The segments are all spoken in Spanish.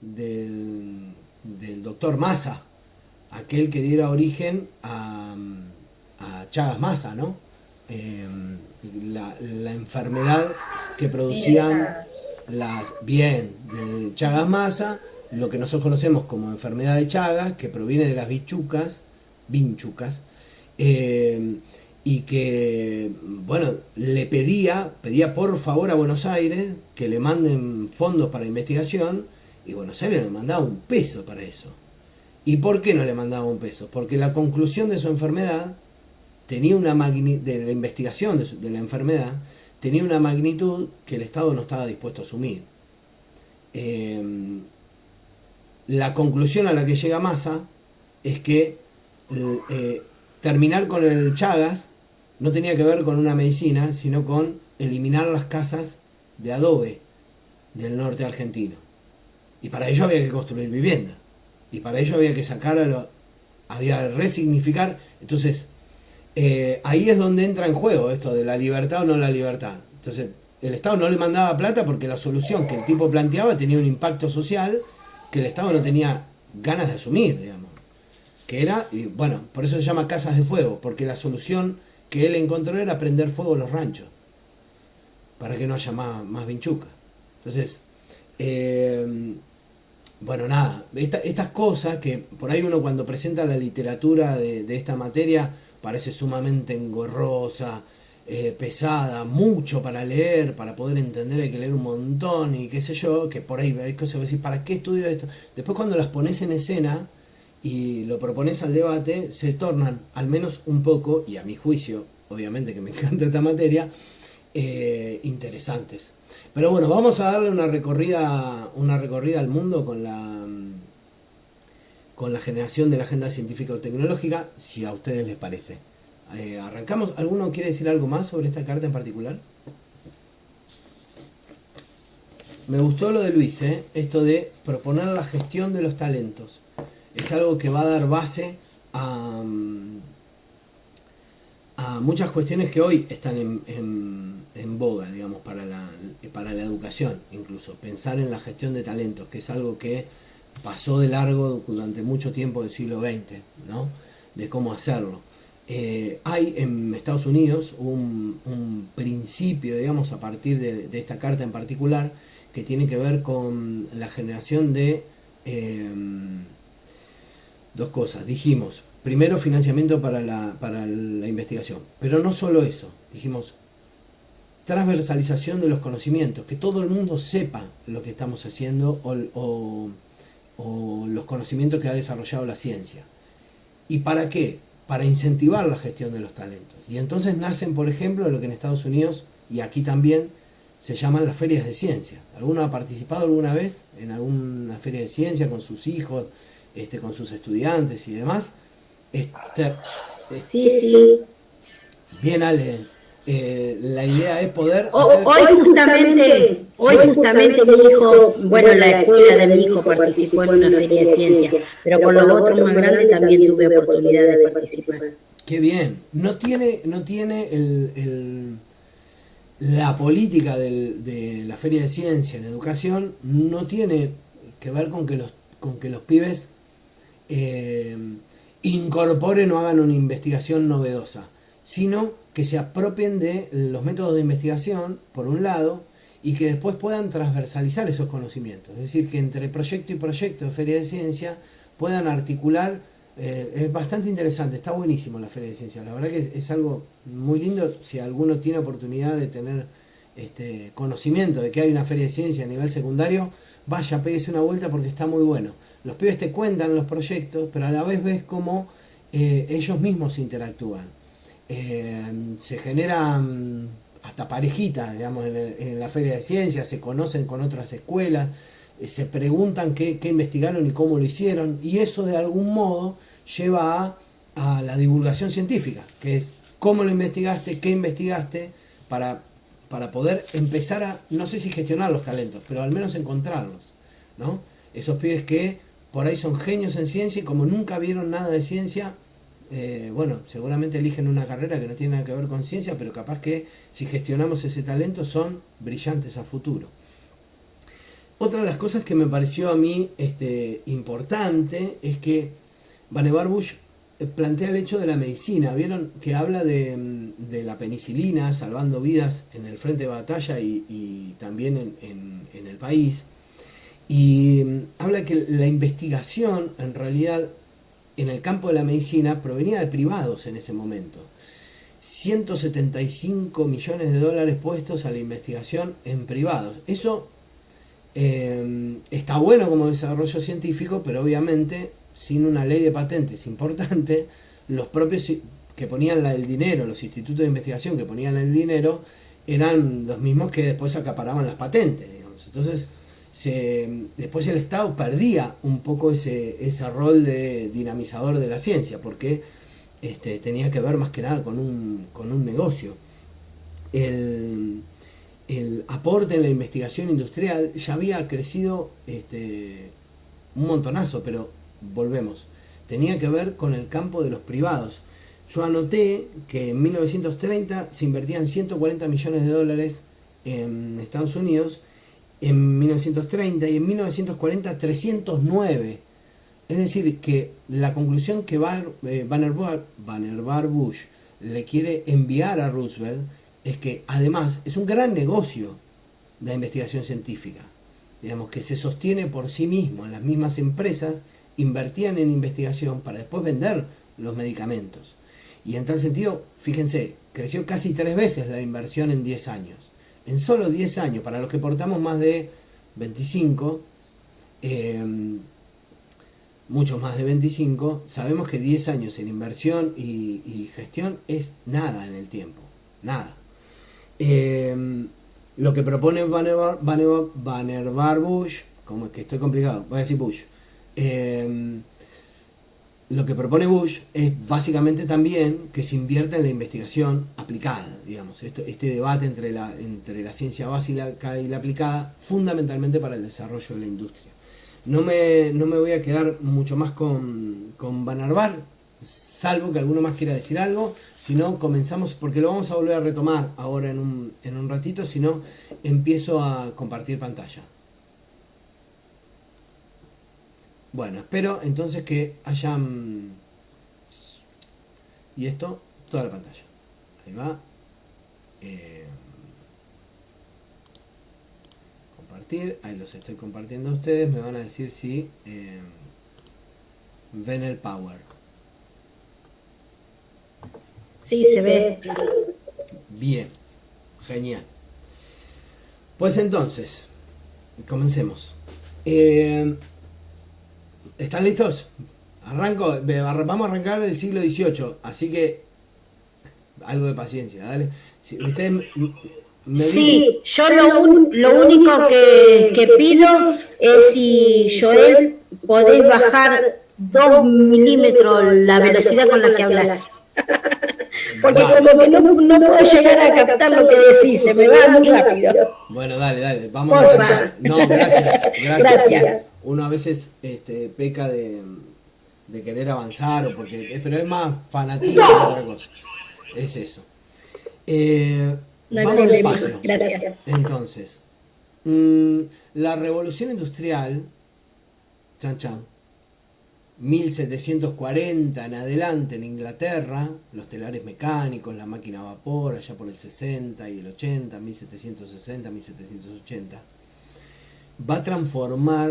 del doctor Massa, aquel que diera origen a Chagas Massa, ¿no? Eh, la enfermedad que Sí, de producían Chagas. de Chagas Massa, lo que nosotros conocemos como enfermedad de Chagas, que proviene de las vinchucas, eh, y que, bueno, pedía por favor a Buenos Aires que le manden fondos para investigación, y Buenos Aires no le mandaba un peso para eso. ¿Y por qué no le mandaba un peso? Porque la conclusión de su enfermedad tenía una de la investigación de la enfermedad tenía una magnitud que el Estado no estaba dispuesto a asumir. Eh, la conclusión a la que llega Massa es que eh, terminar con el Chagas no tenía que ver con una medicina, sino con eliminar las casas de adobe del norte argentino. Y para ello había que construir vivienda. Y para ello había que había que resignificar. Entonces, ahí es donde entra en juego esto de la libertad o no la libertad. Entonces, el Estado no le mandaba plata porque la solución que el tipo planteaba tenía un impacto social que el Estado no tenía ganas de asumir, digamos. Que era, y bueno, por eso se llama casas de fuego, porque la solución que él encontró era prender fuego a los ranchos, para que no haya más vinchuca. Entonces, bueno, nada, estas cosas que por ahí uno cuando presenta la literatura de esta materia parece sumamente engorrosa, pesada, mucho para leer, para poder entender hay que leer un montón y qué sé yo, que por ahí hay cosas que decir, ¿para qué estudio esto? Después cuando las pones en escena y lo propones al debate, se tornan, al menos un poco, y a mi juicio, obviamente que me encanta esta materia, interesantes. Pero bueno, vamos a darle una recorrida al mundo con la generación de la agenda científica o tecnológica, si a ustedes les parece. Arrancamos. ¿Alguno quiere decir algo más sobre esta carta en particular? Me gustó lo de Luis, esto de proponer la gestión de los talentos. Es algo que va a dar base a muchas cuestiones que hoy están en boga, digamos, para la educación, incluso. Pensar en la gestión de talentos, que es algo que pasó de largo durante mucho tiempo del siglo XX, ¿no? De cómo hacerlo. Hay en Estados Unidos un principio, digamos, a partir de esta carta en particular, que tiene que ver con la generación de dos cosas. Dijimos, primero, financiamiento para la investigación, pero no solo eso. Dijimos, transversalización de los conocimientos, que todo el mundo sepa lo que estamos haciendo o los conocimientos que ha desarrollado la ciencia. ¿Y para qué? Para incentivar la gestión de los talentos. Y entonces nacen, por ejemplo, lo que en Estados Unidos y aquí también se llaman las ferias de ciencia. ¿Alguno ha participado alguna vez en alguna feria de ciencia con sus hijos, con sus estudiantes y demás? Este, Sí, sí. Bien, Ale. La idea es poder hacer... Hoy justamente mi hijo, bueno, la escuela de mi hijo participó en una feria de ciencia, pero con los otros más grandes también tuve oportunidad de participar. Qué bien. No tiene la política de la feria de ciencia en educación, no tiene que ver con que los pibes incorporen o hagan una investigación novedosa, sino que se apropien de los métodos de investigación, por un lado, y que después puedan transversalizar esos conocimientos. Es decir, que entre proyecto y proyecto de feria de ciencia puedan articular. Es bastante interesante, está buenísimo la feria de ciencia. La verdad que es algo muy lindo. Si alguno tiene oportunidad de tener conocimiento de que hay una feria de ciencia a nivel secundario, vaya, péguese una vuelta porque está muy bueno. Los pibes te cuentan los proyectos, pero a la vez ves cómo ellos mismos interactúan. Se generan hasta parejitas, digamos, en la feria de ciencias, se conocen con otras escuelas, se preguntan qué investigaron y cómo lo hicieron, y eso de algún modo lleva a la divulgación científica, que es cómo lo investigaste, qué investigaste, para poder empezar a, no sé si gestionar los talentos, pero al menos encontrarlos, ¿no? Esos pibes que por ahí son genios en ciencia y como nunca vieron nada de ciencia, bueno, seguramente eligen una carrera que no tiene nada que ver con ciencia, pero capaz que si gestionamos ese talento son brillantes a futuro. Otra de las cosas que me pareció a mí importante es que Vannevar Bush plantea el hecho de la medicina. Vieron que habla de la penicilina salvando vidas en el frente de batalla y también en el país. Y habla que la investigación en realidad en el campo de la medicina provenía de privados en ese momento. 175 millones de dólares puestos a la investigación en privados. Eso está bueno como desarrollo científico, pero obviamente sin una ley de patentes importante, los propios que ponían el dinero, los institutos de investigación que ponían el dinero, eran los mismos que después acaparaban las patentes, digamos. Entonces, después el Estado perdía un poco ese rol de dinamizador de la ciencia, porque tenía que ver más que nada con un negocio. El aporte en la investigación industrial ya había crecido un montonazo, pero volvemos, tenía que ver con el campo de los privados. Yo anoté que en 1930 se invertían 140 millones de dólares en Estados Unidos, en 1930, y en 1940 309. Es decir, que la conclusión que Vannevar Bush le quiere enviar a Roosevelt es que además es un gran negocio la investigación científica, digamos, que se sostiene por sí mismo. En las mismas empresas invertían en investigación para después vender los medicamentos. Y en tal sentido, fíjense, creció casi 3 veces la inversión en 10 años. En solo 10 años, para los que portamos más de 25, muchos más de 25, sabemos que 10 años en inversión y gestión es nada en el tiempo, nada. Lo que propone Vannevar Bush, como es que estoy complicado, voy a decir Bush, lo que propone Bush es básicamente también que se invierta en la investigación aplicada, digamos, este debate entre la ciencia básica y la aplicada, fundamentalmente para el desarrollo de la industria. No me voy a quedar mucho más con Vannevar, salvo que alguno más quiera decir algo. Si no, comenzamos, porque lo vamos a volver a retomar ahora en un ratito. Si no, empiezo a compartir pantalla. Bueno, espero entonces que hayan... Y esto, toda la pantalla. Ahí va. Compartir. Ahí los estoy compartiendo a ustedes. Me van a decir si ven el power. Sí, se ve. Bien. Genial. Pues entonces, comencemos. ¿Están listos? Arranco, vamos a arrancar del siglo XVIII, así que algo de paciencia, dale. Si ustedes me sí, dicen, yo lo único que pido es si Joel podés bajar 2 milímetros la velocidad con la que hablas. Porque como que no puedo llegar a captar lo que decís, se me va muy rápido. Bueno, dale, vamos a intentar. No, gracias. Uno a veces peca de querer avanzar, pero es más fanatismo que otra cosa. Es eso. No hay problema, gracias. Entonces, la revolución industrial, 1740 en adelante en Inglaterra, los telares mecánicos, la máquina a vapor, allá por el 60 y el 80, 1760, 1780, va a transformar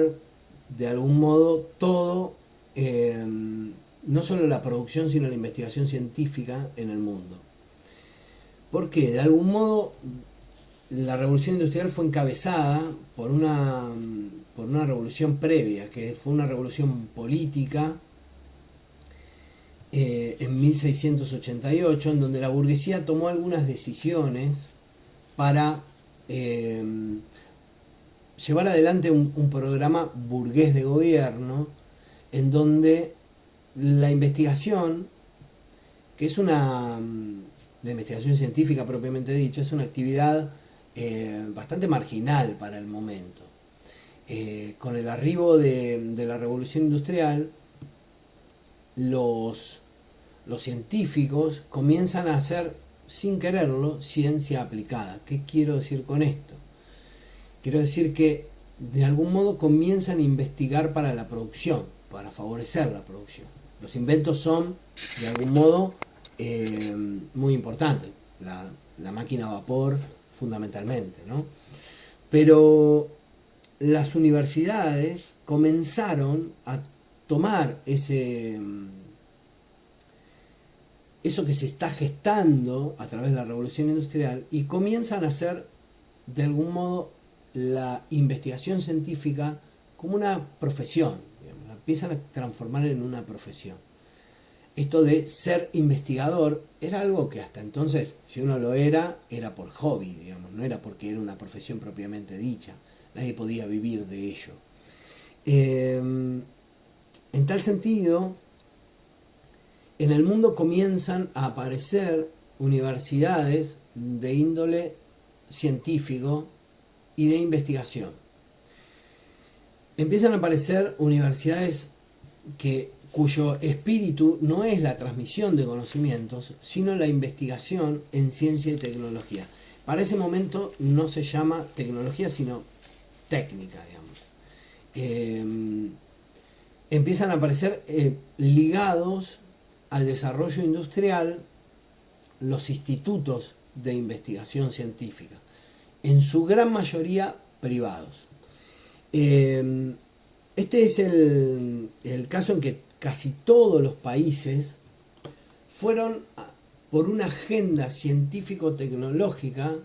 de algún modo todo, no solo la producción, sino la investigación científica en el mundo. Porque de algún modo la revolución industrial fue encabezada por una revolución previa, que fue una revolución política en 1688, en donde la burguesía tomó algunas decisiones para llevar adelante un programa burgués de gobierno, en donde la investigación, que es la investigación científica propiamente dicha, es una actividad bastante marginal para el momento. Con el arribo de la revolución industrial, los científicos comienzan a hacer, sin quererlo, ciencia aplicada. ¿Qué quiero decir con esto? Quiero decir que de algún modo comienzan a investigar para la producción, para favorecer la producción. Los inventos son, de algún modo, muy importantes. La máquina a vapor, fundamentalmente, ¿no? Pero las universidades comenzaron a tomar eso que se está gestando a través de la revolución industrial y comienzan a hacer, de algún modo, la investigación científica como una profesión, digamos, la empiezan a transformar en una profesión. Esto de ser investigador era algo que hasta entonces, si uno lo era por hobby, digamos, no era porque era una profesión propiamente dicha, nadie podía vivir de ello. En tal sentido, en el mundo comienzan a aparecer universidades de índole científico y de investigación. Empiezan a aparecer universidades cuyo espíritu no es la transmisión de conocimientos, sino la investigación en ciencia y tecnología. Para ese momento no se llama tecnología, sino técnica, digamos. Empiezan a aparecer ligados al desarrollo industrial los institutos de investigación científica, en su gran mayoría privados. Este es el caso en que casi todos los países fueron por una agenda científico-tecnológica,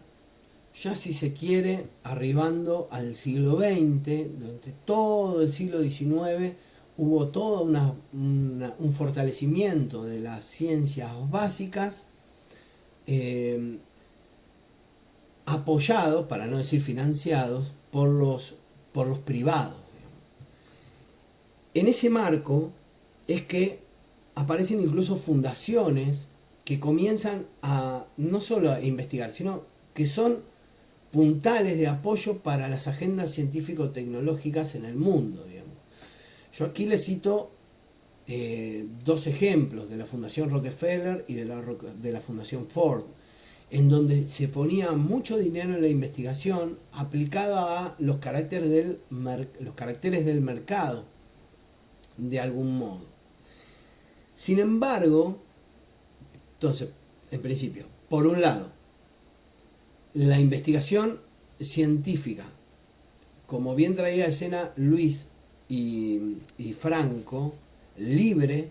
ya si se quiere, arribando al siglo XX, durante todo el siglo XIX hubo todo un fortalecimiento de las ciencias básicas, apoyados, para no decir financiados, por los privados. En ese marco es que aparecen incluso fundaciones que comienzan no solo a investigar, sino que son puntales de apoyo para las agendas científico-tecnológicas en el mundo, digamos. Yo aquí les cito dos ejemplos de la Fundación Rockefeller y de la Fundación Ford, en donde se ponía mucho dinero en la investigación aplicado a los caracteres del mercado, de algún modo. Sin embargo, entonces, en principio, por un lado, la investigación científica, como bien traía a escena Luis y Franco, libre,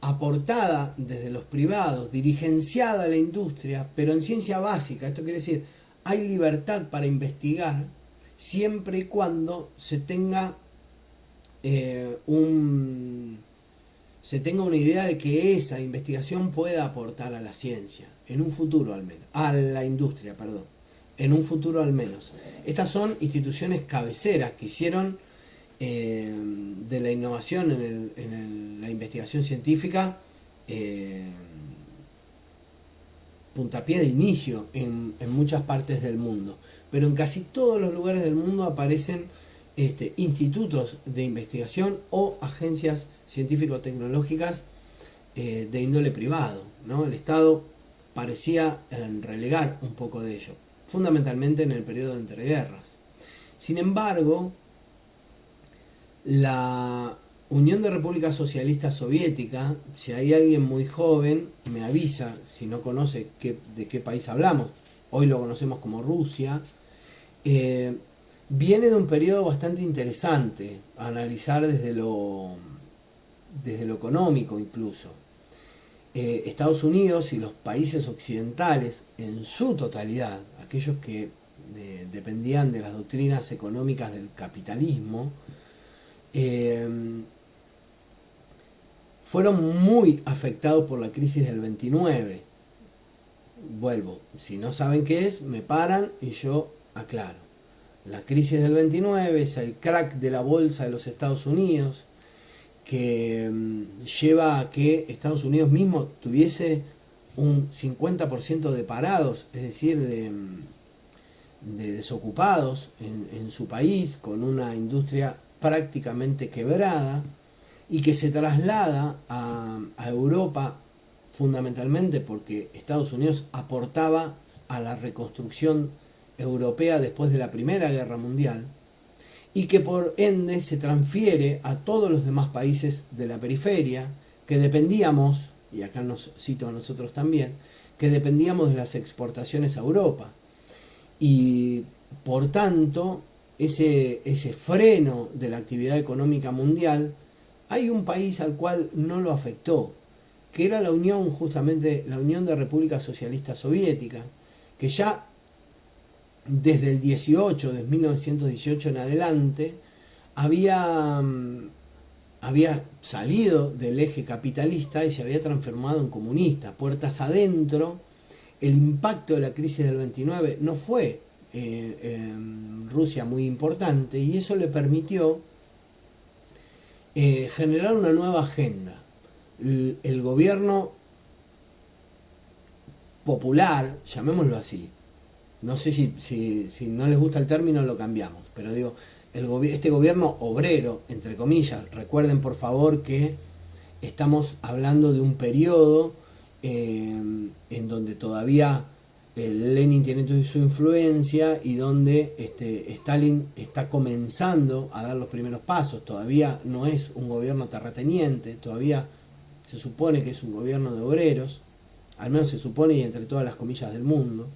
aportada desde los privados, dirigenciada a la industria, pero en ciencia básica. Esto quiere decir, hay libertad para investigar siempre y cuando se tenga una idea de que esa investigación pueda aportar a la ciencia, en un futuro al menos, a la industria, perdón, en un futuro al menos. Estas son instituciones cabeceras que hicieron de la innovación en la investigación científica puntapié de inicio en muchas partes del mundo, pero en casi todos los lugares del mundo aparecen institutos de investigación o agencias científico-tecnológicas de índole privado, ¿no? El Estado parecía relegar un poco de ello, fundamentalmente en el periodo de entreguerras. Sin embargo, la Unión de Repúblicas Socialistas Soviética, si hay alguien muy joven, me avisa si no conoce de qué país hablamos, hoy lo conocemos como Rusia, viene de un periodo bastante interesante a analizar desde lo económico incluso. Estados Unidos y los países occidentales en su totalidad, aquellos que dependían de las doctrinas económicas del capitalismo, fueron muy afectados por la crisis del 29. Vuelvo, si no saben qué es, me paran y yo aclaro. La crisis del 29 es el crack de la bolsa de los Estados Unidos, que lleva a que Estados Unidos mismo tuviese un 50% de parados, es decir, de desocupados en su país, con una industria prácticamente quebrada, y que se traslada a Europa fundamentalmente porque Estados Unidos aportaba a la reconstrucción europea después de la Primera Guerra Mundial. y que por ende se transfiere a todos los demás países de la periferia, que dependíamos, y acá nos cito a nosotros también, que dependíamos de las exportaciones a Europa. Y por tanto, ese freno de la actividad económica mundial, hay un país al cual no lo afectó, que era la Unión, justamente la Unión de Repúblicas Socialistas Soviéticas, que ya desde el 18, desde 1918 en adelante, había salido del eje capitalista y se había transformado en comunista. Puertas adentro, el impacto de la crisis del 29 no fue en Rusia muy importante, y eso le permitió generar una nueva agenda. El gobierno popular, llamémoslo así, no sé si no les gusta el término lo cambiamos, pero digo, este gobierno obrero, entre comillas, recuerden por favor que estamos hablando de un periodo en donde todavía Lenin tiene su influencia y donde Stalin está comenzando a dar los primeros pasos. Todavía no es un gobierno terrateniente, todavía se supone que es un gobierno de obreros, al menos se supone, y entre todas las comillas del mundo.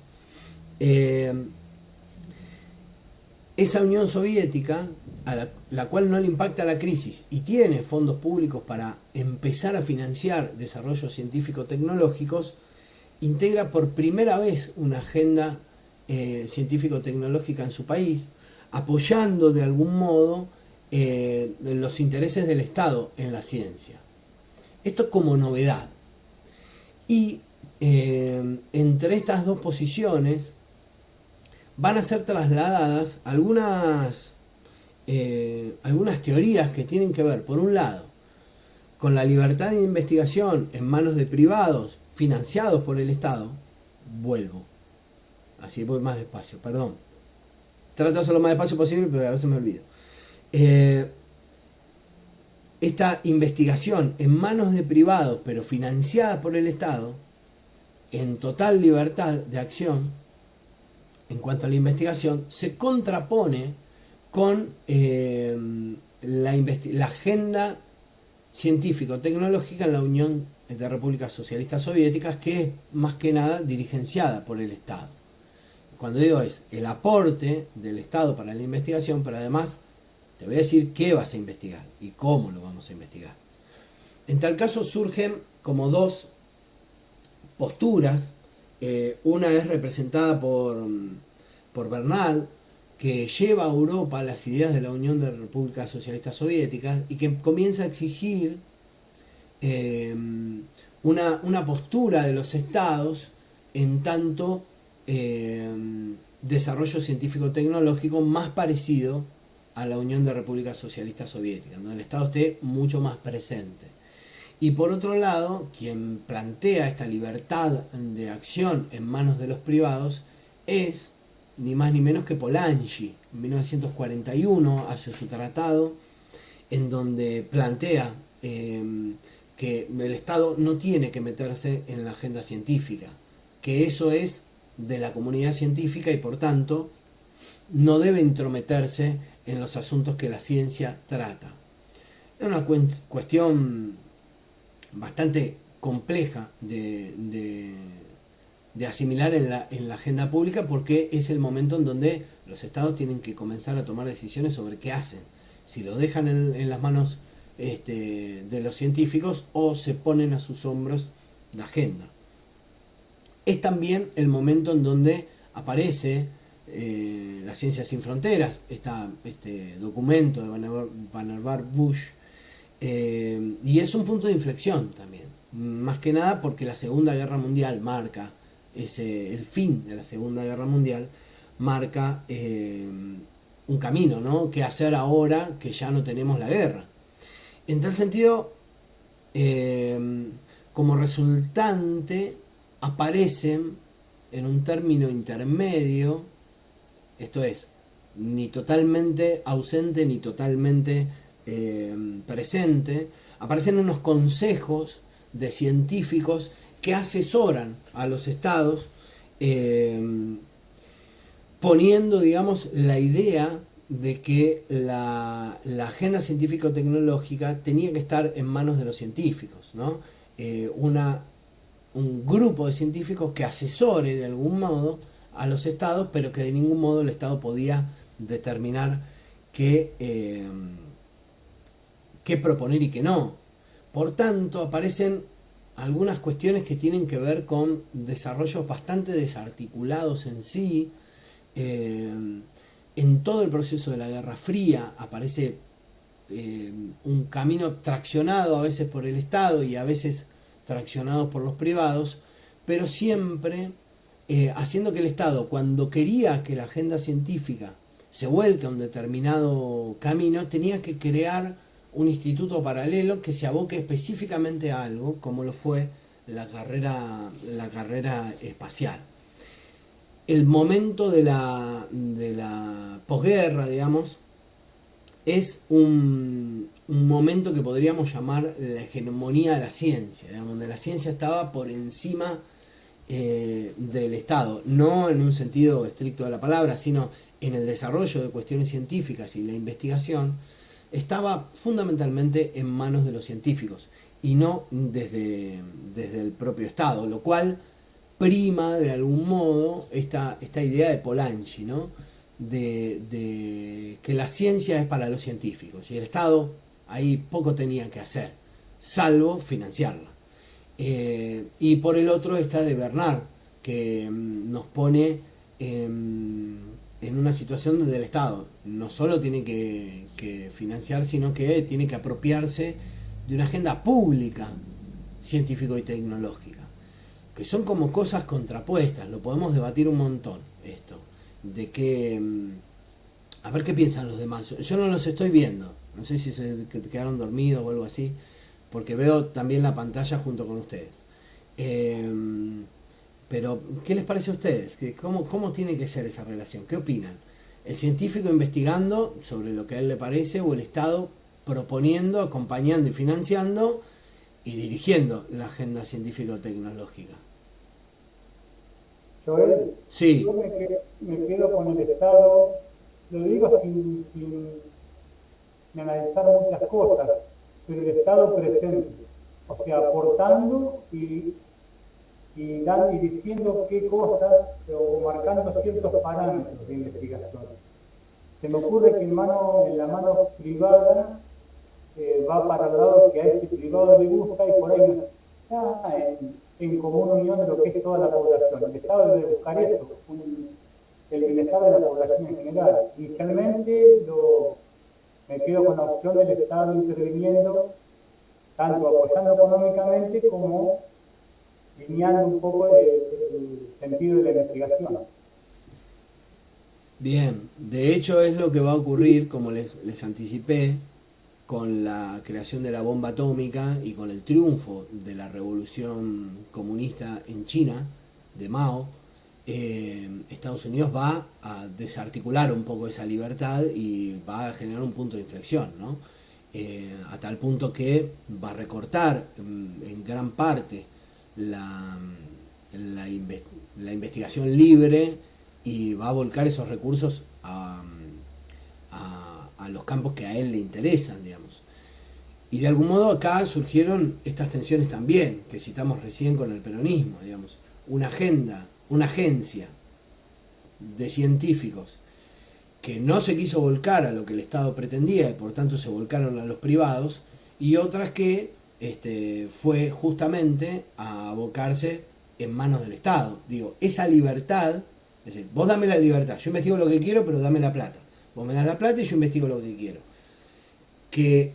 Esa Unión Soviética, a la cual no le impacta la crisis y tiene fondos públicos para empezar a financiar desarrollos científico-tecnológicos, integra por primera vez una agenda científico-tecnológica en su país, apoyando de algún modo los intereses del Estado en la ciencia. Esto como novedad. Y entre estas dos posiciones van a ser trasladadas algunas teorías que tienen que ver, por un lado, con la libertad de investigación en manos de privados financiados por el Estado. Vuelvo, así voy más despacio, perdón, trato de hacerlo lo más despacio posible, pero a veces me olvido. Esta investigación en manos de privados pero financiada por el Estado, en total libertad de acción en cuanto a la investigación, se contrapone con la agenda científico-tecnológica en la Unión de Repúblicas Socialistas Soviéticas, que es más que nada dirigenciada por el Estado. Cuando digo es el aporte del Estado para la investigación, pero además te voy a decir qué vas a investigar y cómo lo vamos a investigar. En tal caso surgen como dos posturas. Una es representada por Bernal, que lleva a Europa las ideas de la Unión de Repúblicas Socialistas Soviéticas y que comienza a exigir una postura de los estados en tanto desarrollo científico-tecnológico más parecido a la Unión de Repúblicas Socialistas Soviéticas, donde el Estado esté mucho más presente. Y por otro lado, quien plantea esta libertad de acción en manos de los privados es ni más ni menos que Polanyi. En 1941 hace su tratado en donde plantea que el Estado no tiene que meterse en la agenda científica, que eso es de la comunidad científica y por tanto no debe intrometerse en los asuntos que la ciencia trata. Es una cuestión bastante compleja de asimilar en la agenda pública, porque es el momento en donde los estados tienen que comenzar a tomar decisiones sobre qué hacen, si lo dejan en las manos de los científicos o se ponen a sus hombros la agenda. Es también el momento en donde aparece la Ciencia Sin Fronteras, este documento de Vannevar Bush, y es un punto de inflexión también, más que nada porque la Segunda Guerra Mundial marca el fin de la Segunda Guerra Mundial, marca un camino, ¿no? ¿Qué hacer ahora que ya no tenemos la guerra? En tal sentido, como resultante aparecen en un término intermedio, esto es, ni totalmente ausente ni totalmente presente, aparecen unos consejos de científicos que asesoran a los estados poniendo, digamos, la idea de que la agenda científico-tecnológica tenía que estar en manos de los científicos, ¿no? Un grupo de científicos que asesore de algún modo a los estados, pero que de ningún modo el Estado podía determinar qué proponer y qué no. Por tanto, aparecen algunas cuestiones que tienen que ver con desarrollos bastante desarticulados en sí. En todo el proceso de la Guerra Fría aparece un camino traccionado a veces por el Estado y a veces traccionado por los privados, pero siempre haciendo que el Estado, cuando quería que la agenda científica se vuelque a un determinado camino, tenía que crear un instituto paralelo que se aboque específicamente a algo, como lo fue la carrera espacial. El momento de la posguerra, digamos, es un momento que podríamos llamar la hegemonía de la ciencia, digamos, donde la ciencia estaba por encima del Estado, no en un sentido estricto de la palabra, sino en el desarrollo de cuestiones científicas y la investigación, estaba fundamentalmente en manos de los científicos y no desde el propio Estado, lo cual prima de algún modo esta idea de Polanyi, ¿no? de que la ciencia es para los científicos y el Estado ahí poco tenía que hacer, salvo financiarla. Y por el otro está de Bernard, que nos pone en una situación donde el Estado no solo tiene que financiar, sino que tiene que apropiarse de una agenda pública científico y tecnológica, que son como cosas contrapuestas. Lo podemos debatir un montón esto, de que a ver qué piensan los demás. Yo no los estoy viendo, no sé si se quedaron dormidos o algo así, porque veo también la pantalla junto con ustedes. Pero, ¿qué les parece a ustedes? ¿Cómo tiene que ser esa relación? ¿Qué opinan? ¿El científico investigando sobre lo que a él le parece o el Estado proponiendo, acompañando y financiando y dirigiendo la agenda científico-tecnológica? Joel, Sí. yo me quedo con el Estado, lo digo sin analizar muchas cosas, pero el Estado presente, o sea, aportando y diciendo qué cosas, o marcando ciertos parámetros de investigación. Se me ocurre que en la mano privada va para el lado que a ese privado le gusta y por ahí no está en común unión de lo que es toda la población. El Estado debe buscar eso, el bienestar de la población en general. Inicialmente me quedo con la opción del Estado interviniendo, tanto apoyando económicamente como lineando un poco el sentido de la investigación. Bien, de hecho es lo que va a ocurrir, como les anticipé, con la creación de la bomba atómica y con el triunfo de la revolución comunista en China, de Mao. Estados Unidos va a desarticular un poco esa libertad y va a generar un punto de inflexión, ¿no? A tal punto que va a recortar en gran parte la investigación libre y va a volcar esos recursos a los campos que a él le interesan, digamos. Y de algún modo acá surgieron estas tensiones también, que citamos recién con el peronismo, digamos. Una agencia de científicos que no se quiso volcar a lo que el Estado pretendía y por tanto se volcaron a los privados, y otras que fue justamente a abocarse en manos del Estado. Digo, esa libertad, es decir, vos dame la libertad, yo investigo lo que quiero, pero dame la plata. Vos me das la plata y yo investigo lo que quiero. Que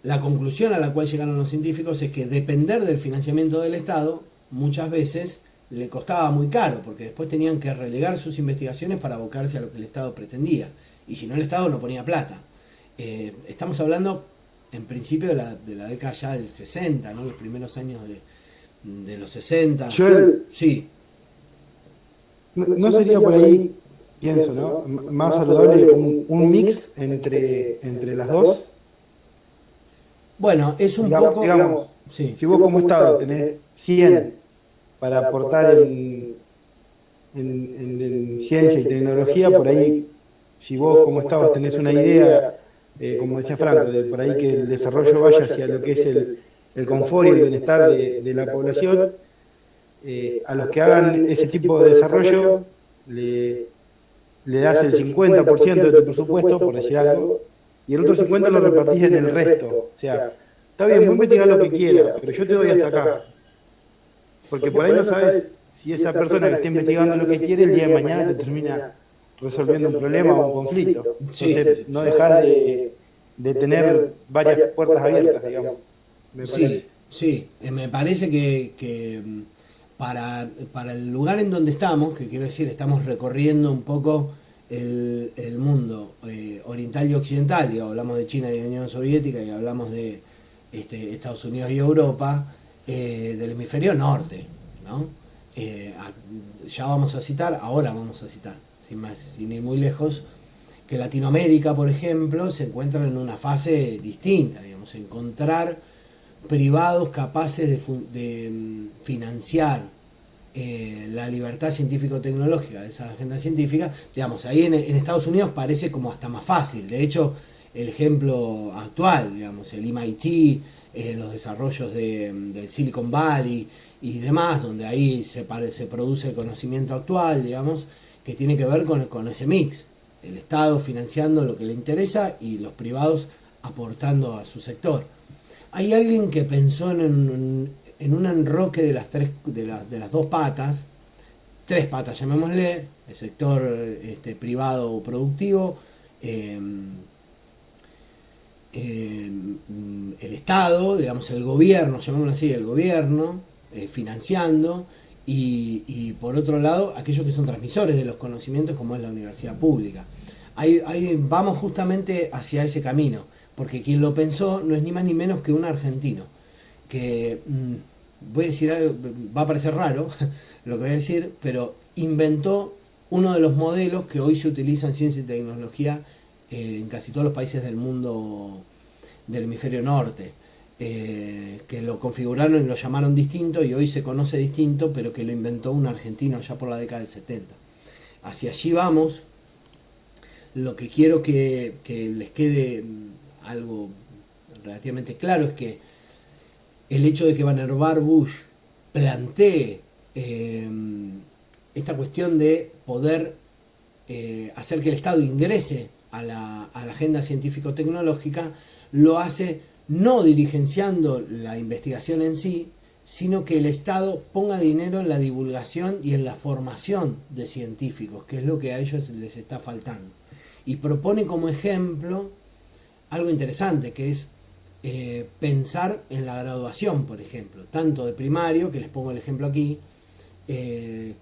la conclusión a la cual llegaron los científicos es que depender del financiamiento del Estado muchas veces le costaba muy caro, porque después tenían que relegar sus investigaciones para abocarse a lo que el Estado pretendía. Y si no, el Estado no ponía plata. Estamos hablando en principio de la década ya del 60, ¿no? Los primeros años de los 60. Sí. No sería por ahí, pienso, ¿no? Más saludable un mix entre las dos. Bueno, es un poco... Digamos, sí. Si vos como Estado tenés 100 para aportar en ciencia y tecnología, por ahí si vos como Estado tenés una idea, como decía Franco, de por ahí que el desarrollo vaya hacia lo que es el confort y el bienestar de la población, a los que hagan ese tipo de desarrollo le das el 50% de tu presupuesto, por decir algo, y el otro 50% lo repartís en el resto. O sea, está bien, vos investigás lo que quieras, pero yo te doy hasta acá. Porque por ahí no sabes si esa persona que está investigando lo que quiere, el día de mañana te termina resolviendo un problema o un conflicto. Entonces, no dejar de tener varias puertas abiertas, digamos. Me parece. Sí, me parece que para el lugar en donde estamos, que quiero decir, estamos recorriendo un poco el mundo oriental y occidental, digo, hablamos de China y de Unión Soviética y hablamos de Estados Unidos y Europa, del hemisferio norte, ¿no? Ya vamos a citar, ahora vamos a citar, sin ir muy lejos, que Latinoamérica, por ejemplo, se encuentra en una fase distinta, digamos, encontrar privados capaces de financiar la libertad científico-tecnológica de esas agendas científicas, digamos, ahí en Estados Unidos parece como hasta más fácil. De hecho, el ejemplo actual, digamos, el MIT, los desarrollos del Silicon Valley y demás, donde ahí se produce el conocimiento actual, digamos, que tiene que ver con ese mix. El Estado financiando lo que le interesa y los privados aportando a su sector. Hay alguien que pensó en un enroque de las dos patas, tres patas llamémosle, el sector privado o productivo, el Estado, digamos el gobierno, llamémoslo así, el gobierno financiando, y por otro lado aquellos que son transmisores de los conocimientos como es la universidad pública. Ahí vamos justamente hacia ese camino, porque quien lo pensó no es ni más ni menos que un argentino, que voy a decir algo, va a parecer raro lo que voy a decir, pero inventó uno de los modelos que hoy se utiliza en ciencia y tecnología en casi todos los países del mundo del hemisferio norte, que lo configuraron y lo llamaron distinto y hoy se conoce distinto, pero que lo inventó un argentino ya por la década del 70. Hacia allí vamos. Lo que quiero que les quede algo relativamente claro es que el hecho de que Vannevar Bush plantee esta cuestión de poder hacer que el Estado ingrese a la agenda científico-tecnológica, lo hace no dirigenciando la investigación en sí, sino que el Estado ponga dinero en la divulgación y en la formación de científicos, que es lo que a ellos les está faltando. Y propone como ejemplo algo interesante, que es pensar en la graduación, por ejemplo, tanto de primario, que les pongo el ejemplo aquí,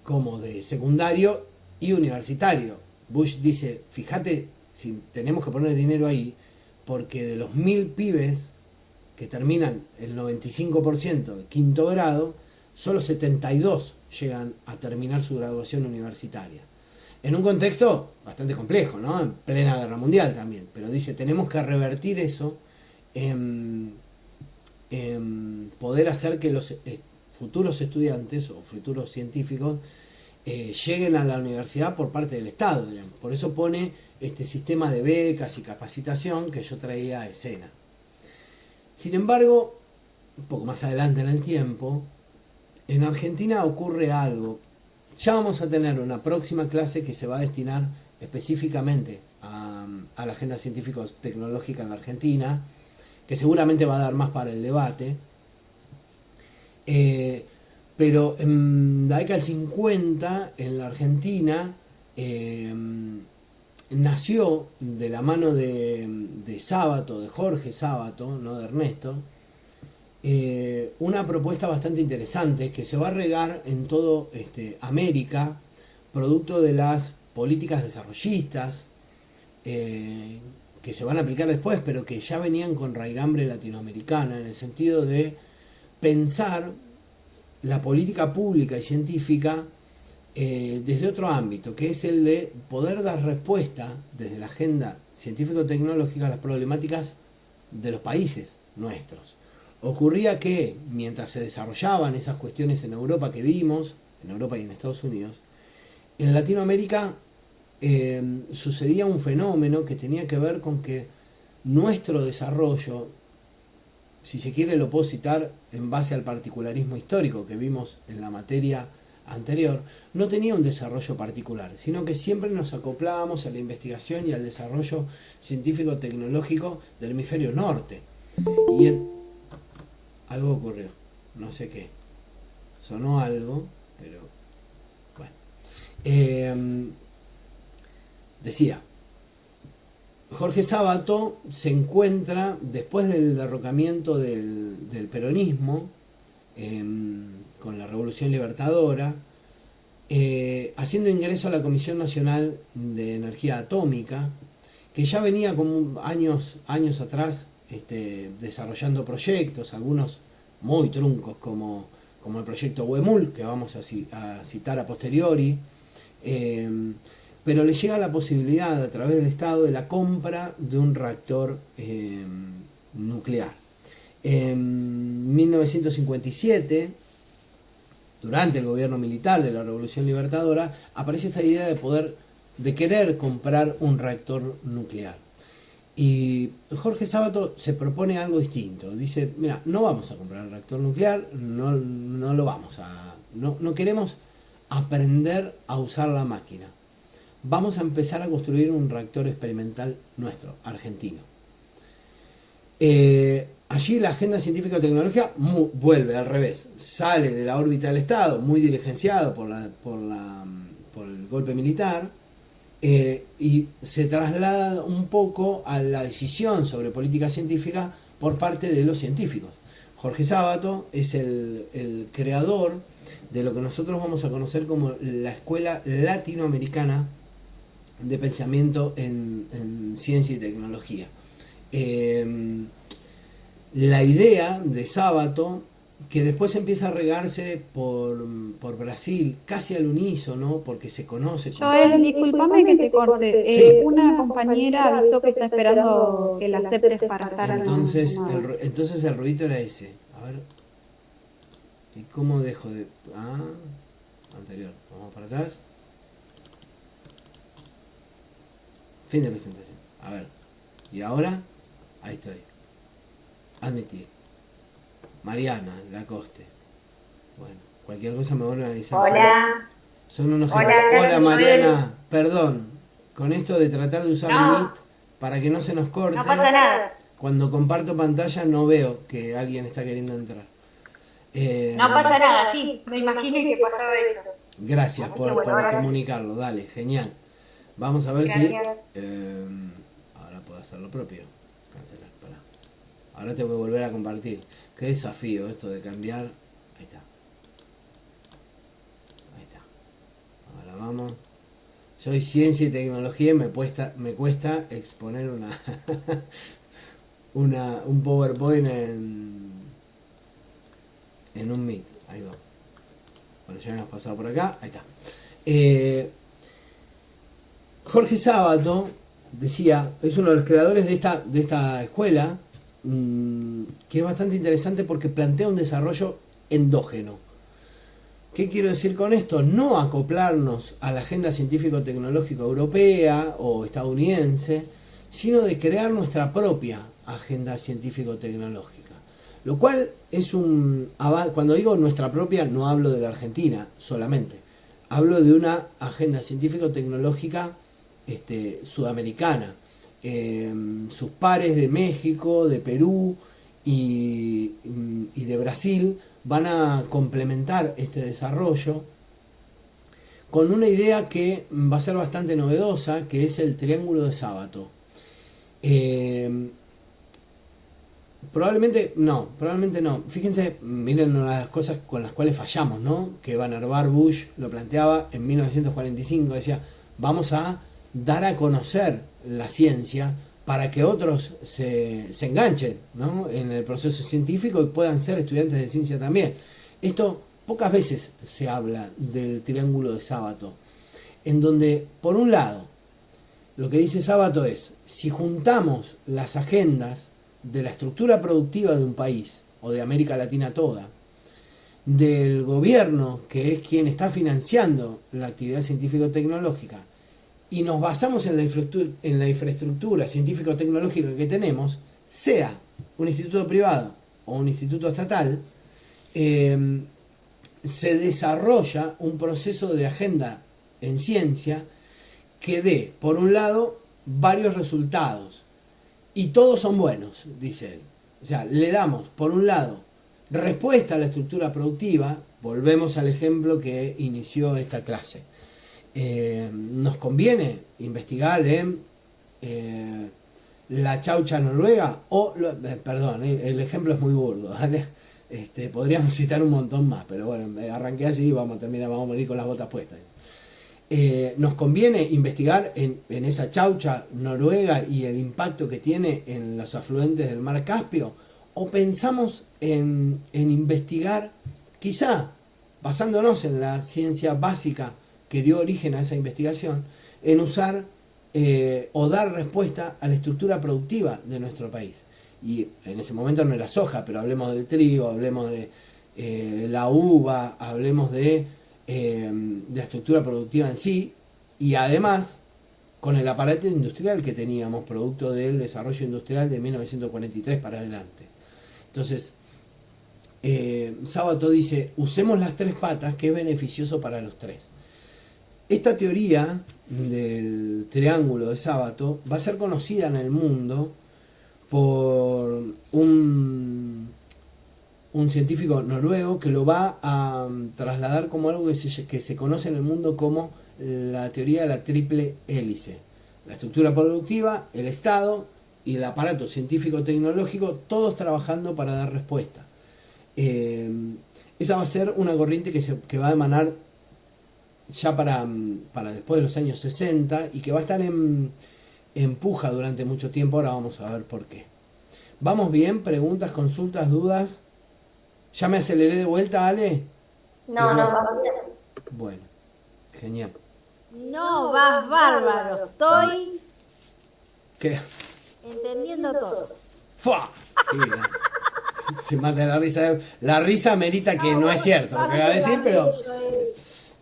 como de secundario y universitario. Bush dice, fíjate, si tenemos que poner dinero ahí, porque de los 1000 pibes que terminan el 95% de quinto grado, solo 72 llegan a terminar su graduación universitaria. En un contexto bastante complejo, ¿no? En plena guerra mundial también. Pero dice, tenemos que revertir eso en poder hacer que los futuros estudiantes o futuros científicos lleguen a la universidad por parte del Estado, digamos. Por eso pone este sistema de becas y capacitación que yo traía a escena. Sin embargo, un poco más adelante en el tiempo, en Argentina ocurre algo. Ya vamos a tener una próxima clase que se va a destinar específicamente a la agenda científico-tecnológica en la Argentina, que seguramente va a dar más para el debate. Pero en la década del 50, en la Argentina, nació de la mano de Sábato, de Jorge Sábato, no de Ernesto, una propuesta bastante interesante que se va a regar en todo América, producto de las políticas desarrollistas que se van a aplicar después, pero que ya venían con raigambre latinoamericana, en el sentido de pensar la política pública y científica desde otro ámbito, que es el de poder dar respuesta desde la agenda científico-tecnológica a las problemáticas de los países nuestros. Ocurría que mientras se desarrollaban esas cuestiones en Europa que vimos, en Europa y en Estados Unidos, en Latinoamérica sucedía un fenómeno que tenía que ver con que nuestro desarrollo, si se quiere lo puedo citar en base al particularismo histórico que vimos en la materia anterior, no tenía un desarrollo particular, sino que siempre nos acoplábamos a la investigación y al desarrollo científico-tecnológico del hemisferio norte. Y algo ocurrió, no sé qué, sonó algo, pero bueno. Decía, Jorge Sábato se encuentra, después del derrocamiento del peronismo, con la Revolución Libertadora, haciendo ingreso a la Comisión Nacional de Energía Atómica, que ya venía como años atrás desarrollando proyectos, algunos muy truncos, como el proyecto Huemul, que vamos a citar a posteriori, pero le llega la posibilidad a través del Estado de la compra de un reactor nuclear. En 1957, durante el gobierno militar de la Revolución Libertadora, aparece esta idea de querer comprar un reactor nuclear. Y Jorge Sábato se propone algo distinto. Dice, mira, no vamos a comprar un reactor nuclear, no lo vamos a... No queremos aprender a usar la máquina. Vamos a empezar a construir un reactor experimental nuestro, argentino. Allí la agenda científica-tecnológica vuelve al revés, sale de la órbita del Estado, muy dirigenciado por el golpe militar, y se traslada un poco a la decisión sobre política científica por parte de los científicos. Jorge Sábato es el creador de lo que nosotros vamos a conocer como la Escuela Latinoamericana de Pensamiento en Ciencia y Tecnología. La idea de Sábato, que después empieza a regarse por Brasil, casi al unísono, porque se conoce... Joel, discúlpame que te corte. Sí. Una compañera avisó que está esperando que la aceptes para estar Entonces, en entonces el ruido era ese. A ver. ¿Y cómo dejo de...? Anterior. Vamos para atrás. Fin de presentación. A ver. Y ahora, ahí estoy. Admitir. Mariana Lacoste. Bueno, cualquier cosa me vuelven a avisar. Hola. Son unos Hola, genios. Hola Carlos Mariana. Perdón. Con esto de tratar de usar No. Meet para que no se nos corte. No pasa nada. Cuando comparto pantalla no veo que alguien está queriendo entrar. No pasa nada, sí. Me imaginé que pasaba eso. Gracias por ahora sí. comunicarlo. Dale, genial. Vamos a ver Gracias. si... ahora puedo hacer lo propio. Cancelar, pará. Ahora tengo que volver a compartir. Qué desafío esto de cambiar. Ahí está. Ahí está. Ahora vamos. Soy ciencia y tecnología y me cuesta exponer un PowerPoint en un Meet. Ahí va. Bueno, ya hemos pasado por acá. Ahí está. Jorge Sábato decía, es uno de los creadores de esta escuela, que es bastante interesante porque plantea un desarrollo endógeno. ¿Qué quiero decir con esto? No acoplarnos a la agenda científico-tecnológica europea o estadounidense, sino de crear nuestra propia agenda científico-tecnológica. Lo cual es cuando digo nuestra propia, no hablo de la Argentina solamente. Hablo de una agenda científico-tecnológica sudamericana. Sus pares de México, de Perú y de Brasil van a complementar este desarrollo con una idea que va a ser bastante novedosa, que es el triángulo de Sábato. Probablemente no. Fíjense, miren las cosas con las cuales fallamos, ¿no? Que Vannevar Bush lo planteaba en 1945, decía, vamos a dar a conocer la ciencia para que otros se enganchen, ¿no?, en el proceso científico y puedan ser estudiantes de ciencia también. Esto pocas veces se habla del triángulo de Sábato, en donde, por un lado, lo que dice Sábato es, si juntamos las agendas de la estructura productiva de un país, o de América Latina toda, del gobierno, que es quien está financiando la actividad científico-tecnológica, y nos basamos en la infraestructura científico-tecnológica que tenemos, sea un instituto privado o un instituto estatal, se desarrolla un proceso de agenda en ciencia que dé, por un lado, varios resultados, y todos son buenos, dice él. O sea, le damos, por un lado, respuesta a la estructura productiva. Volvemos al ejemplo que inició esta clase. Nos conviene investigar en la chaucha noruega, perdón, el ejemplo es muy burdo, ¿vale? Podríamos citar un montón más, pero bueno, arranqué así y vamos a morir con las botas puestas. Nos conviene investigar en esa chaucha noruega y el impacto que tiene en los afluentes del mar Caspio, o pensamos en investigar, quizá basándonos en la ciencia básica que dio origen a esa investigación, en usar o dar respuesta a la estructura productiva de nuestro país. Y en ese momento no era soja, pero hablemos del trigo, hablemos de la uva, hablemos de la estructura productiva en sí, y además con el aparato industrial que teníamos, producto del desarrollo industrial de 1943 para adelante. Entonces, Sábato dice, usemos las tres patas, que es beneficioso para los tres. Esta teoría del triángulo de Sábato va a ser conocida en el mundo por un científico noruego que lo va a trasladar como algo que se conoce en el mundo como la teoría de la triple hélice. La estructura productiva, el Estado y el aparato científico-tecnológico, todos trabajando para dar respuesta. Esa va a ser una corriente que va a emanar ya para después de los años 60 y que va a estar en puja durante mucho tiempo. Ahora vamos a ver por qué. ¿Vamos bien? ¿Preguntas, consultas, dudas? ¿Ya me aceleré de vuelta, Ale? No, va bien. Bueno, genial. No, vas bárbaro. Estoy ¿Qué? entendiendo todo. ¡Fua! Se mata la risa. La risa merita que no es cierto lo que va a decir, pero...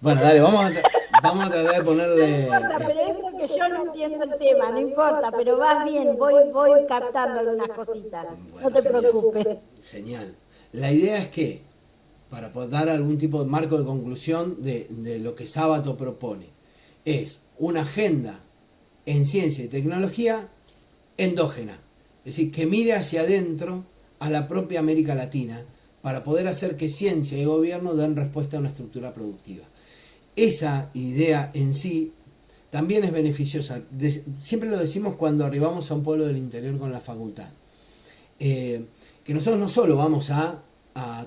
Bueno, dale, vamos a tratar de ponerle... No importa, pero es porque yo no entiendo el tema, no importa, pero vas bien, voy captando algunas cositas. Bueno, No te preocupes. Genial. La idea es que, para poder dar algún tipo de marco de conclusión de lo que Sábato propone, es una agenda en ciencia y tecnología endógena. Es decir, que mire hacia adentro a la propia América Latina para poder hacer que ciencia y gobierno den respuesta a una estructura productiva. Esa idea en sí también es beneficiosa. Siempre lo decimos cuando arribamos a un pueblo del interior con la facultad. Que nosotros no solo vamos a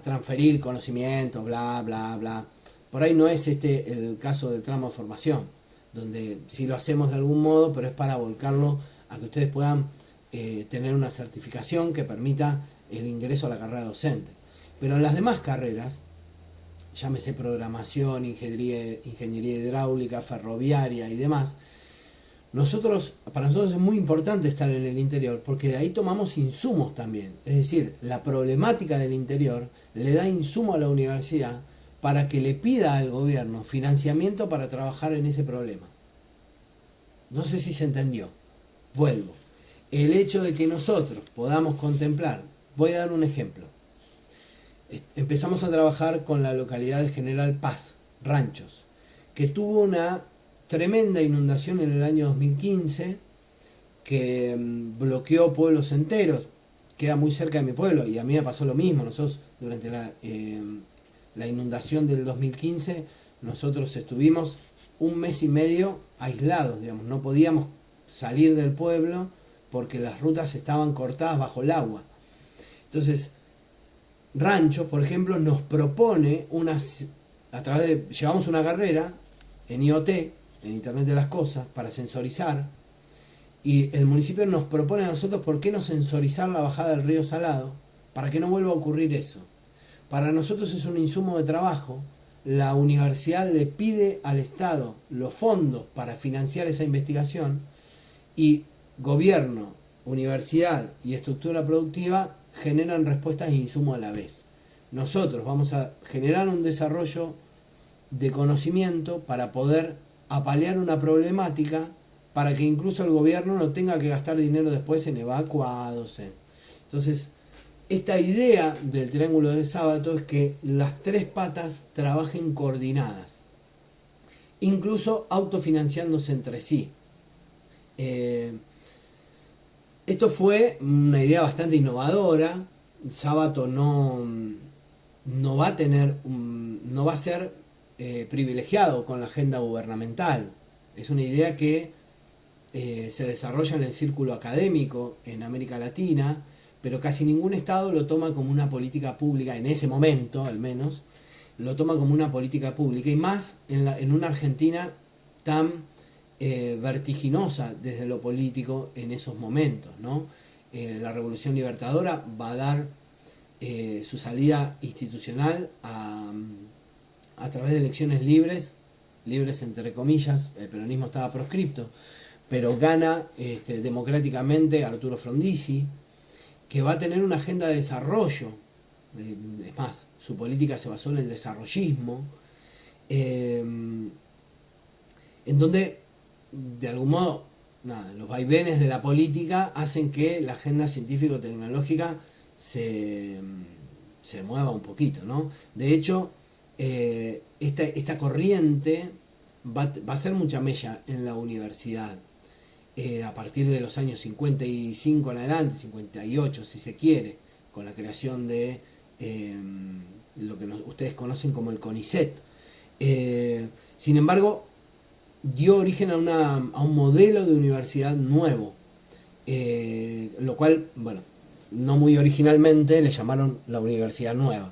transferir conocimientos, bla, bla, bla. Por ahí no es el caso del tramo de formación, donde sí lo hacemos de algún modo, pero es para volcarlo a que ustedes puedan tener una certificación que permita el ingreso a la carrera docente. Pero en las demás carreras, llámese programación, ingeniería hidráulica, ferroviaria y demás, para nosotros es muy importante estar en el interior porque de ahí tomamos insumos también. Es decir, la problemática del interior le da insumo a la universidad para que le pida al gobierno financiamiento para trabajar en ese problema. No sé si se entendió. Vuelvo. El hecho de que nosotros podamos contemplar, voy a dar un ejemplo. Empezamos a trabajar con la localidad de General Paz, Ranchos, que tuvo una tremenda inundación en el año 2015 que bloqueó pueblos enteros. Queda muy cerca de mi pueblo y a mí me pasó lo mismo. Nosotros durante la inundación del 2015 nosotros estuvimos un mes y medio aislados, digamos, no podíamos salir del pueblo porque las rutas estaban cortadas bajo el agua. Entonces Ranchos, por ejemplo, nos propone llevamos una carrera en IoT, en Internet de las Cosas, para sensorizar, y el municipio nos propone a nosotros por qué no sensorizar la bajada del río Salado, para que no vuelva a ocurrir eso. Para nosotros es un insumo de trabajo. La universidad le pide al Estado los fondos para financiar esa investigación, y gobierno, universidad y estructura productiva generan respuestas e insumos a la vez. Nosotros vamos a generar un desarrollo de conocimiento para poder a paliar una problemática para que incluso el gobierno no tenga que gastar dinero después en evacuados. Entonces, esta idea del triángulo de Sábato es que las tres patas trabajen coordinadas, incluso autofinanciándose entre sí. Esto fue una idea bastante innovadora. Sábato no va a ser privilegiado con la agenda gubernamental. Es una idea que se desarrolla en el círculo académico en América Latina, pero casi ningún estado lo toma como una política pública, en ese momento al menos, lo toma como una política pública, y más en una Argentina tan vertiginosa desde lo político en esos momentos, ¿no? La Revolución Libertadora va a dar su salida institucional a través de elecciones libres entre comillas. El peronismo estaba proscripto, pero gana democráticamente Arturo Frondizi, que va a tener una agenda de desarrollo. Es más, su política se basó en el desarrollismo, en donde de algún modo los vaivenes de la política hacen que la agenda científico-tecnológica se mueva un poquito, ¿no? De hecho, esta corriente va a hacer mucha mella en la universidad. A partir de los años 55 en adelante, 58 si se quiere, con la creación de lo que ustedes conocen como el CONICET. Sin embargo, dio origen a un modelo de universidad nuevo, lo cual, bueno, no muy originalmente le llamaron la Universidad Nueva.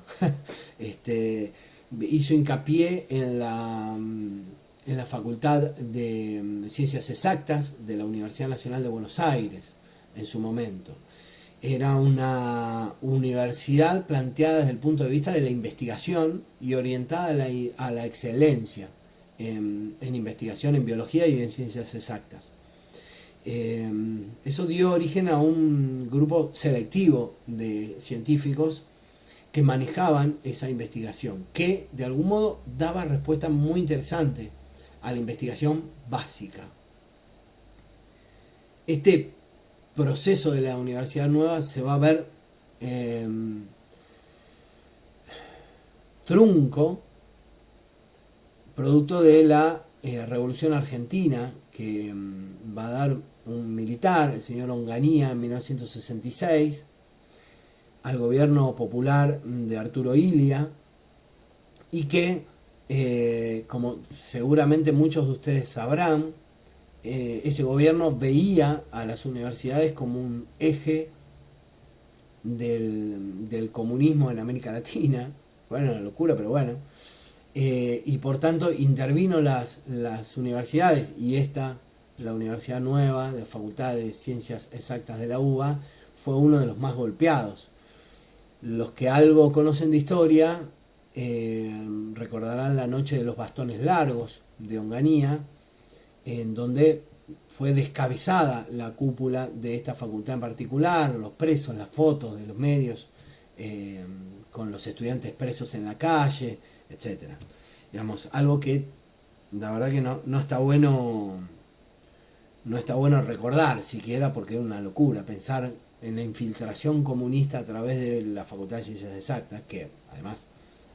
Hizo hincapié en la Facultad de Ciencias Exactas de la Universidad Nacional de Buenos Aires en su momento. Era una universidad planteada desde el punto de vista de la investigación y orientada a la excelencia en investigación en biología y en ciencias exactas. Eso dio origen a un grupo selectivo de científicos que manejaban esa investigación, que de algún modo daba respuesta muy interesante a la investigación básica. Este proceso de la Universidad Nueva se va a ver trunco, producto de la Revolución Argentina, que va a dar un militar, el señor Onganía, en 1966, al gobierno popular de Arturo Illia, y que, como seguramente muchos de ustedes sabrán, ese gobierno veía a las universidades como un eje del comunismo en América Latina. Bueno, una locura, pero bueno. Y por tanto intervino las universidades, y la Universidad Nueva, de la Facultad de Ciencias Exactas de la UBA, fue uno de los más golpeados. Los que algo conocen de historia recordarán la Noche de los Bastones Largos de Onganía, en donde fue descabezada la cúpula de esta facultad en particular, los presos, las fotos de los medios con los estudiantes presos en la calle, etcétera. Digamos, algo que la verdad que no está bueno recordar siquiera, porque era una locura pensar en la infiltración comunista a través de la Facultad de Ciencias Exactas, que además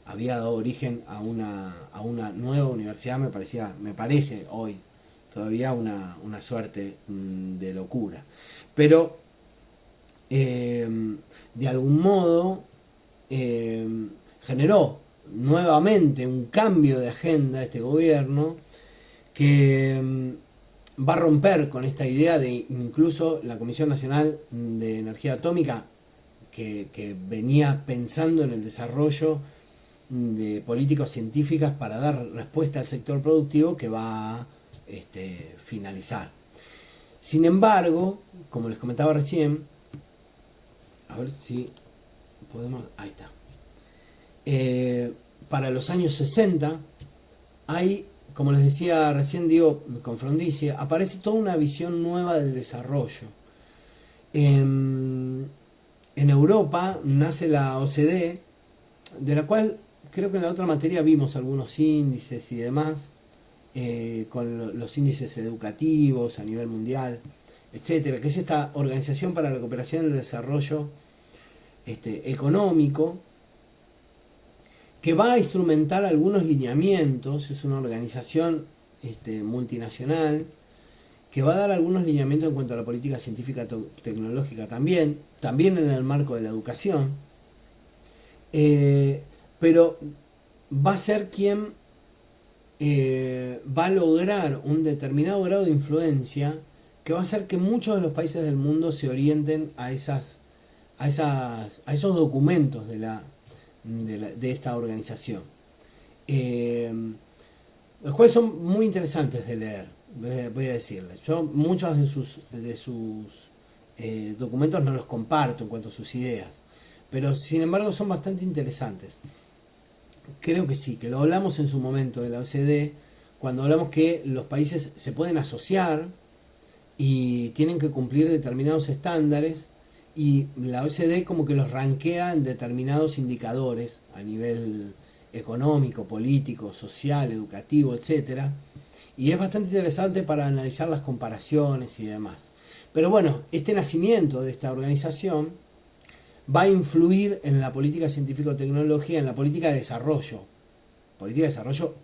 había dado origen a una nueva universidad. Me parece hoy todavía una suerte de locura. Pero de algún modo generó nuevamente un cambio de agenda este gobierno, que va a romper con esta idea de incluso la Comisión Nacional de Energía Atómica, que venía pensando en el desarrollo de políticas científicas para dar respuesta al sector productivo, que va a finalizar. Sin embargo, como les comentaba recién, a ver si podemos, ahí está. Para los años 60 hay, como les decía recién, digo, con Frondizi, aparece toda una visión nueva del desarrollo. En Europa nace la OCDE, de la cual creo que en la otra materia vimos algunos índices y demás, con los índices educativos a nivel mundial, etcétera, que es esta Organización para la Cooperación y el Desarrollo Económico, que va a instrumentar algunos lineamientos. Es una organización multinacional que va a dar algunos lineamientos en cuanto a la política científica tecnológica también en el marco de la educación, pero va a ser quien va a lograr un determinado grado de influencia que va a hacer que muchos de los países del mundo se orienten a esos documentos de esta organización, los cuales son muy interesantes de leer, voy a decirles. Yo muchos de sus documentos no los comparto en cuanto a sus ideas, pero sin embargo son bastante interesantes. Creo que sí, que lo hablamos en su momento de la OCDE, cuando hablamos que los países se pueden asociar y tienen que cumplir determinados estándares, y la OCDE como que los rankea en determinados indicadores a nivel económico, político, social, educativo, etcétera, y es bastante interesante para analizar las comparaciones y demás. Pero bueno, este nacimiento de esta organización va a influir en la política científico-tecnología, en la política de desarrollo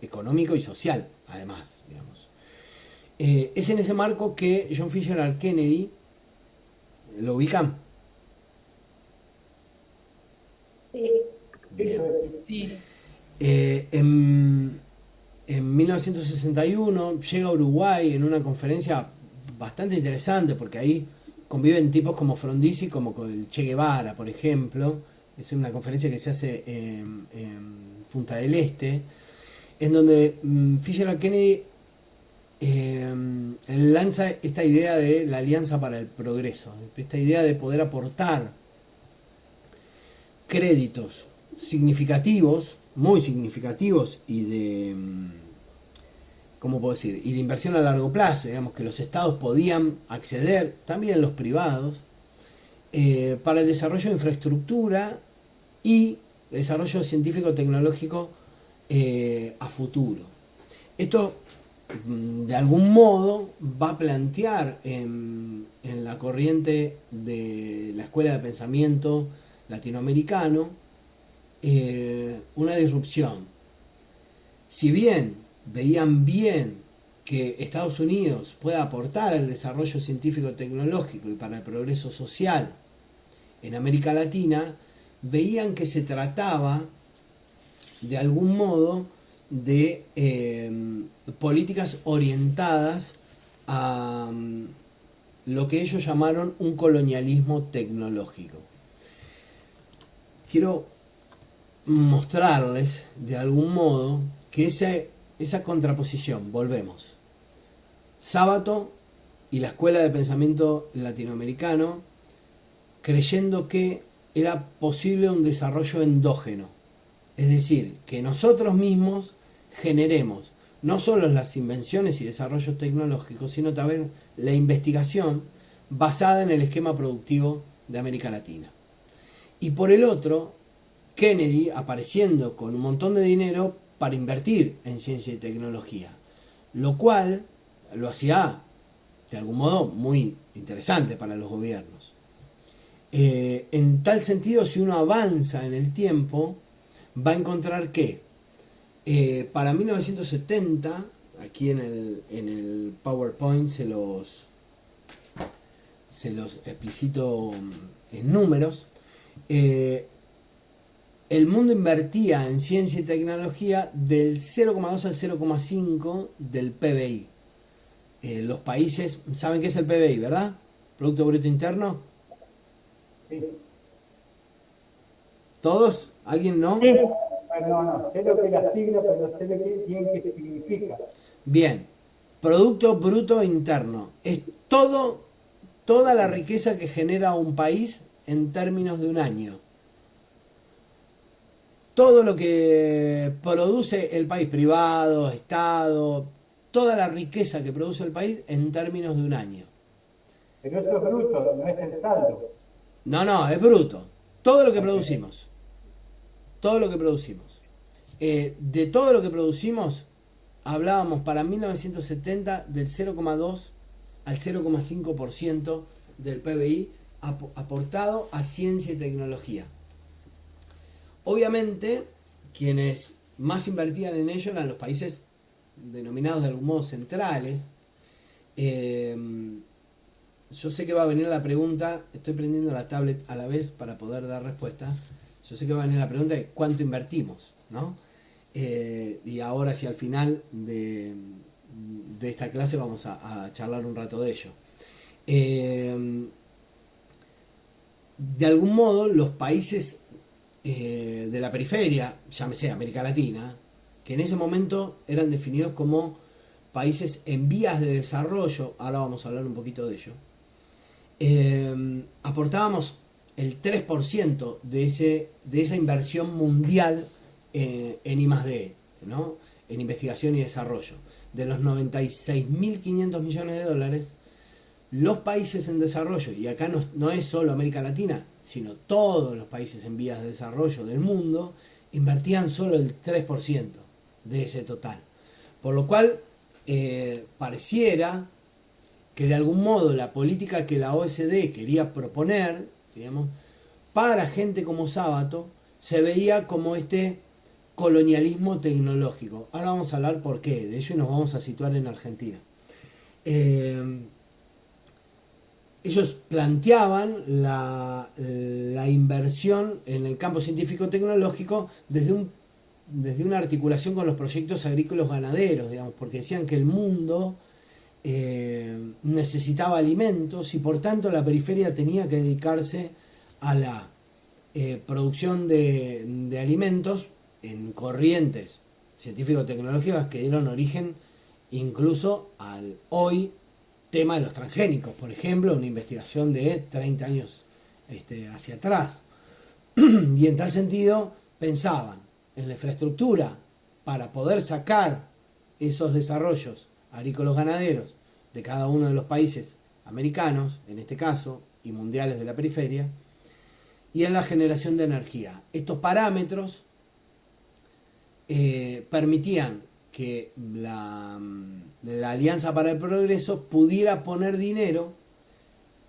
económico y social, además, digamos. Es en ese marco que John Fitzgerald Kennedy, ¿lo ubican? Sí. Sí. En 1961 llega a Uruguay en una conferencia bastante interesante, porque ahí conviven tipos como Frondizi, como con el Che Guevara, por ejemplo. Es una conferencia que se hace en Punta del Este, en donde Fitzgerald Kennedy lanza esta idea de la Alianza para el Progreso, esta idea de poder aportar créditos significativos, muy significativos, y de, ¿cómo puedo decir?, y de inversión a largo plazo, digamos, que los estados podían acceder, también los privados, para el desarrollo de infraestructura y desarrollo científico-tecnológico a futuro. Esto, de algún modo, va a plantear en la corriente de la escuela de pensamiento latinoamericano una disrupción. Si bien veían bien que Estados Unidos pueda aportar al desarrollo científico-tecnológico y para el progreso social en América Latina, veían que se trataba de algún modo de políticas orientadas a lo que ellos llamaron un colonialismo tecnológico. Quiero mostrarles de algún modo que esa contraposición, volvemos, Sábato y la escuela de pensamiento latinoamericano, creyendo que era posible un desarrollo endógeno, es decir, que nosotros mismos generemos no solo las invenciones y desarrollos tecnológicos, sino también la investigación basada en el esquema productivo de América Latina. Y por el otro, Kennedy apareciendo con un montón de dinero para invertir en ciencia y tecnología, lo cual lo hacía de algún modo muy interesante para los gobiernos. En tal sentido, si uno avanza en el tiempo, va a encontrar que para 1970, aquí en el PowerPoint se los explicito en números, el mundo invertía en ciencia y tecnología del 0,2 al 0,5 del PBI. Los países, ¿saben qué es el PBI, verdad? Producto Bruto Interno. Sí. ¿Todos? ¿Alguien no? Sí. No, sé lo que es la sigla, pero no sé bien qué significa. Bien, Producto Bruto Interno. Es toda la riqueza que genera un país en términos de un año. Todo lo que produce el país, privado, Estado, toda la riqueza que produce el país en términos de un año. Pero eso es bruto, no es el saldo. No, es bruto. Todo lo que producimos. Todo lo que producimos. De todo lo que producimos, hablábamos para 1970 del 0,2 al 0,5% del PBI aportado a ciencia y tecnología. Obviamente, quienes más invertían en ello eran los países denominados de algún modo centrales. Yo sé que va a venir la pregunta, estoy prendiendo la tablet a la vez para poder dar respuesta. Yo sé que va a venir la pregunta de cuánto invertimos, ¿no? Y ahora sí, al final de esta clase vamos a charlar un rato de ello. De algún modo, los países de la periferia, llámese América Latina, que en ese momento eran definidos como países en vías de desarrollo, ahora vamos a hablar un poquito de ello, aportábamos el 3% de esa inversión mundial en I+D, ¿no? En investigación y desarrollo. De los 96.500 millones de dólares, los países en desarrollo, y acá no es solo América Latina, sino todos los países en vías de desarrollo del mundo, invertían solo el 3% de ese total. Por lo cual, pareciera que de algún modo la política que la OSD quería proponer, digamos, para gente como Sábato, se veía como este colonialismo tecnológico. Ahora vamos a hablar por qué, de ello, y nos vamos a situar en Argentina. Ellos planteaban la inversión en el campo científico-tecnológico desde una articulación con los proyectos agrícolas ganaderos, digamos, porque decían que el mundo necesitaba alimentos y por tanto la periferia tenía que dedicarse a la producción de alimentos en corrientes científico-tecnológicas que dieron origen incluso al hoy tema de los transgénicos, por ejemplo, una investigación de 30 años hacia atrás. Y en tal sentido pensaban en la infraestructura para poder sacar esos desarrollos agrícolas ganaderos de cada uno de los países americanos, en este caso, y mundiales de la periferia, y en la generación de energía. Estos parámetros permitían que la Alianza para el Progreso pudiera poner dinero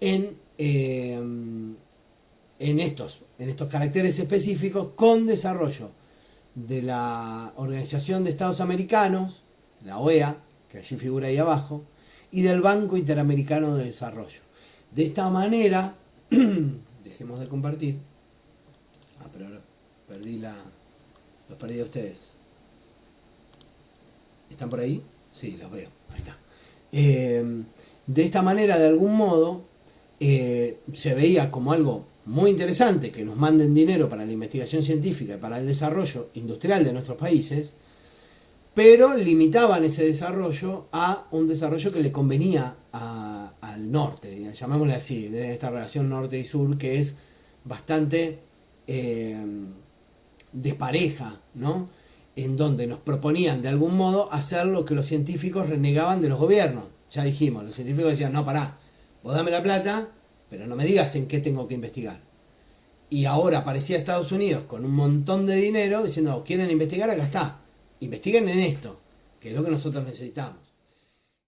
en estos caracteres específicos con desarrollo de la Organización de Estados Americanos, la OEA, que allí figura ahí abajo, y del Banco Interamericano de Desarrollo. De esta manera, dejemos de compartir. Pero ahora los perdí a ustedes. ¿Están por ahí? Sí, los veo. Ahí está. De esta manera, de algún modo, se veía como algo muy interesante que nos manden dinero para la investigación científica y para el desarrollo industrial de nuestros países, pero limitaban ese desarrollo a un desarrollo que le convenía al norte, llamémosle así, de esta relación norte y sur que es bastante despareja, ¿no? En donde nos proponían de algún modo hacer lo que los científicos renegaban de los gobiernos. Ya dijimos, los científicos decían, no, pará, vos dame la plata, pero no me digas en qué tengo que investigar. Y ahora aparecía Estados Unidos con un montón de dinero diciendo, ¿quieren investigar? Acá está. Investiguen en esto, que es lo que nosotros necesitamos.